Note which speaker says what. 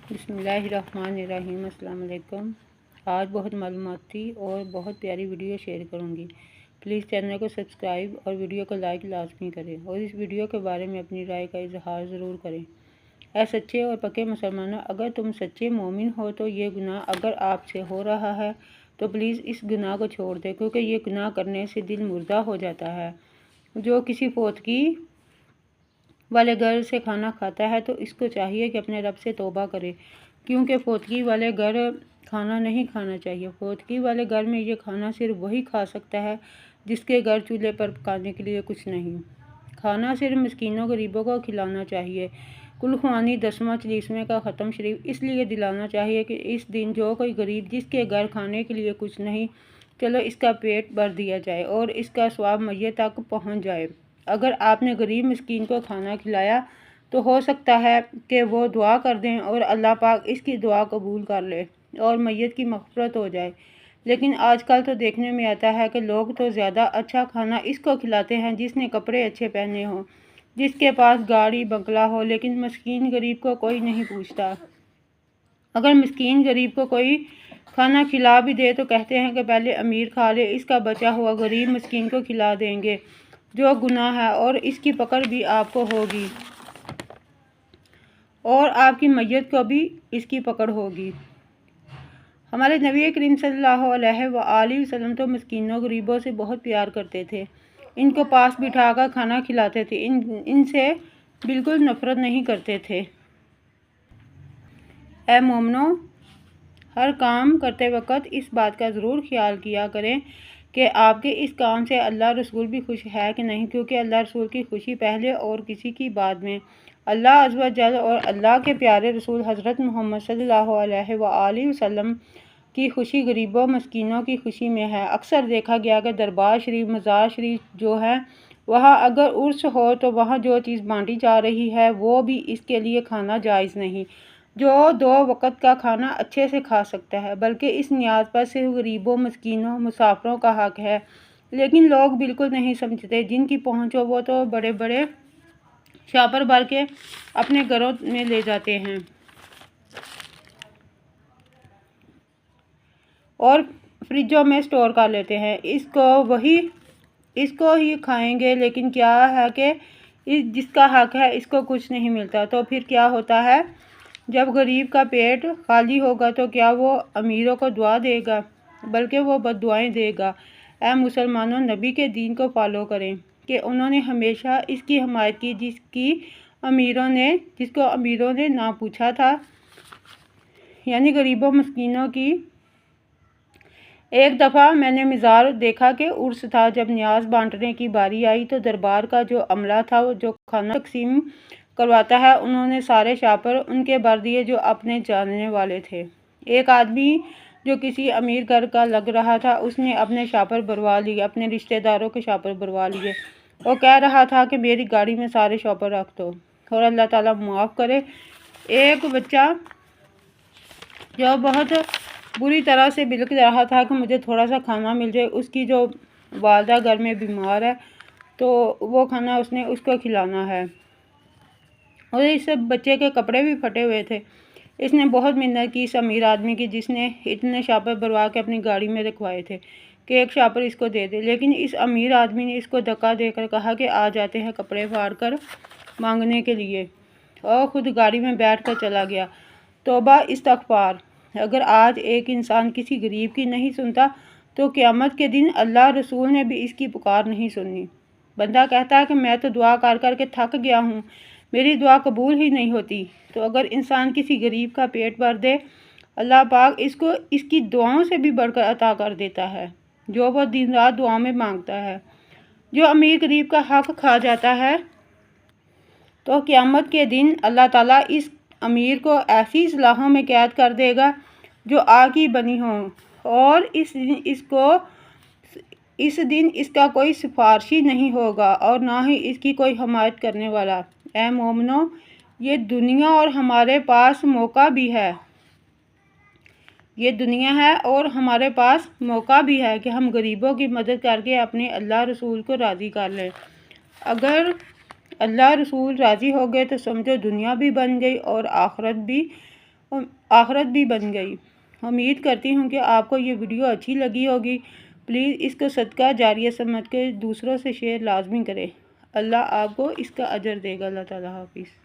Speaker 1: بسم اللہ الرحمن الرحیم۔ السلام علیکم۔ آج بہت معلوماتی اور بہت پیاری ویڈیو شیئر کروں گی۔ پلیز چینل کو سبسکرائب اور ویڈیو کو لائک لازمی کریں اور اس ویڈیو کے بارے میں اپنی رائے کا اظہار ضرور کریں۔ اے سچے اور پکے مسلمانوں، اگر تم سچے مومن ہو تو یہ گناہ اگر آپ سے ہو رہا ہے تو پلیز اس گناہ کو چھوڑ دیں، کیونکہ یہ گناہ کرنے سے دل مردہ ہو جاتا ہے۔ جو کسی فوتگی والے گھر سے کھانا کھاتا ہے تو اس کو چاہیے کہ اپنے رب سے توبہ کرے، کیونکہ فوتگی والے گھر کھانا نہیں کھانا چاہیے۔ فوتگی والے گھر میں یہ کھانا صرف وہی کھا سکتا ہے جس کے گھر چولہے پر پکانے کے لیے کچھ نہیں۔ کھانا صرف مسکینوں غریبوں کو کھلانا چاہیے۔ کل خوانی 10واں 40ویں کا ختم شریف اس لیے دلانا چاہیے کہ اس دن جو کوئی غریب جس کے گھر کھانے کے لیے کچھ نہیں، چلو اس کا پیٹ بھر دیا جائے اور اس کا ثواب میت تک پہنچ جائے۔ اگر آپ نے غریب مسکین کو کھانا کھلایا تو ہو سکتا ہے کہ وہ دعا کر دیں اور اللہ پاک اس کی دعا قبول کر لے اور میت کی مغفرت ہو جائے۔ لیکن آج کل تو دیکھنے میں آتا ہے کہ لوگ تو زیادہ اچھا کھانا اس کو کھلاتے ہیں جس نے کپڑے اچھے پہنے ہوں، جس کے پاس گاڑی بنگلہ ہو، لیکن مسکین غریب کو کوئی نہیں پوچھتا۔ اگر مسکین غریب کو کوئی کھانا کھلا بھی دے تو کہتے ہیں کہ پہلے امیر کھا لے، اس کا بچا ہوا غریب مسکین کو کھلا دیں گے، جو گناہ ہے اور اس کی پکڑ بھی آپ کو ہوگی اور آپ کی میت کو بھی اس کی پکڑ ہوگی۔ ہمارے نبی کریم صلی اللہ علیہ وآلہ وسلم تو مسکینوں غریبوں سے بہت پیار کرتے تھے، ان کو پاس بٹھا کر کھانا کھلاتے تھے، ان سے بالکل نفرت نہیں کرتے تھے۔ اے مومنو، ہر کام کرتے وقت اس بات کا ضرور خیال کیا کریں کہ آپ کے اس کام سے اللہ رسول بھی خوش ہے کہ نہیں، کیونکہ اللہ رسول کی خوشی پہلے اور کسی کی بعد میں۔ اللہ عز و جل اور اللہ کے پیارے رسول حضرت محمد صلی اللہ علیہ وآلہ وسلم کی خوشی غریبوں مسکینوں کی خوشی میں ہے۔ اکثر دیکھا گیا کہ دربار شریف، مزار شریف جو ہے، وہاں اگر عرس ہو تو وہاں جو چیز بانٹی جا رہی ہے وہ بھی اس کے لیے کھانا جائز نہیں، جو 2 وقت کا کھانا اچھے سے کھا سکتا ہے، بلکہ اس نیاز پر صرف غریبوں، مسکینوں، مسافروں کا حق ہے۔ لیکن لوگ بالکل نہیں سمجھتے، جن کی پہنچ ہو وہ تو بڑے بڑے شاپر بھر کے اپنے گھروں میں لے جاتے ہیں اور فریجوں میں سٹور کر لیتے ہیں، اس کو ہی کھائیں گے۔ لیکن کیا ہے کہ جس کا حق ہے اس کو کچھ نہیں ملتا۔ تو پھر کیا ہوتا ہے؟ جب غریب کا پیٹ خالی ہوگا تو کیا وہ امیروں کو دعا دے گا، بلکہ وہ بد دعائیں دے گا۔ اے مسلمانوں، نبی کے دین کو فالو کریں کہ انہوں نے ہمیشہ اس کی حمایت کی جس کو امیروں نے نہ پوچھا تھا، یعنی غریبوں مسکینوں کی۔ ایک دفعہ میں نے مزار دیکھا کہ عرس تھا، جب نیاز بانٹنے کی باری آئی تو دربار کا جو عملہ تھا جو کھانا تقسیم کرواتا ہے، انہوں نے سارے شاپر ان کے بھر دیے جو اپنے جاننے والے تھے۔ ایک آدمی جو کسی امیر گھر کا لگ رہا تھا، اس نے اپنے شاپر بھروا لیے، اپنے رشتہ داروں کے شاپر بھروا لیے۔ وہ کہہ رہا تھا کہ میری گاڑی میں سارے شاپر رکھ دو اور اللہ تعالیٰ معاف کرے۔ ایک بچہ جو بہت بری طرح سے بلک رہا تھا کہ مجھے تھوڑا سا کھانا مل جائے، اس کی جو والدہ گھر میں بیمار ہے تو وہ کھانا اس نے اس کو کھلانا ہے، اور اس بچے کے کپڑے بھی پھٹے ہوئے تھے۔ اس نے بہت منت کی اس امیر آدمی کی، جس نے اتنے شاپر بھروا کے اپنی گاڑی میں رکھوائے تھے، کہ ایک شاپر اس کو دے دے۔ لیکن اس امیر آدمی نے اس کو دھکا دے کر کہا کہ آ جاتے ہیں کپڑے پھاڑ کر مانگنے کے لیے، اور خود گاڑی میں بیٹھ کر چلا گیا۔ توبہ استغفار! اگر آج ایک انسان کسی غریب کی نہیں سنتا تو قیامت کے دن اللہ رسول نے بھی اس کی پکار نہیں سننی۔ بندہ کہتا ہے کہ میں تو دعا کر کر کے تھک گیا ہوں، میری دعا قبول ہی نہیں ہوتی۔ تو اگر انسان کسی غریب کا پیٹ بھر دے، اللہ پاک اس کو اس کی دعاؤں سے بھی بڑھ کر عطا کر دیتا ہے، جو وہ دن رات دعا میں مانگتا ہے۔ جو امیر غریب کا حق کھا جاتا ہے تو قیامت کے دن اللہ تعالیٰ اس امیر کو ایسی سلاخوں میں قید کر دے گا جو آگ کی بنی ہوں، اور اس دن اس کا کوئی سفارشی نہیں ہوگا اور نہ ہی اس کی کوئی حمایت کرنے والا۔ اے مومنو، یہ دنیا اور ہمارے پاس موقع بھی ہے، یہ دنیا ہے اور ہمارے پاس موقع بھی ہے کہ ہم غریبوں کی مدد کر کے اپنے اللہ رسول کو راضی کر لیں۔ اگر اللہ رسول راضی ہو گئے تو سمجھو دنیا بھی بن گئی اور آخرت بھی، اور آخرت بھی بن گئی۔ امید کرتی ہوں کہ آپ کو یہ ویڈیو اچھی لگی ہوگی۔ پلیز اس کو صدقہ جاریہ سمجھ کے دوسروں سے شیئر لازمی کریں۔ اللہ آپ کو اس کا اجر دے گا۔ اللہ تعالیٰ حافظ۔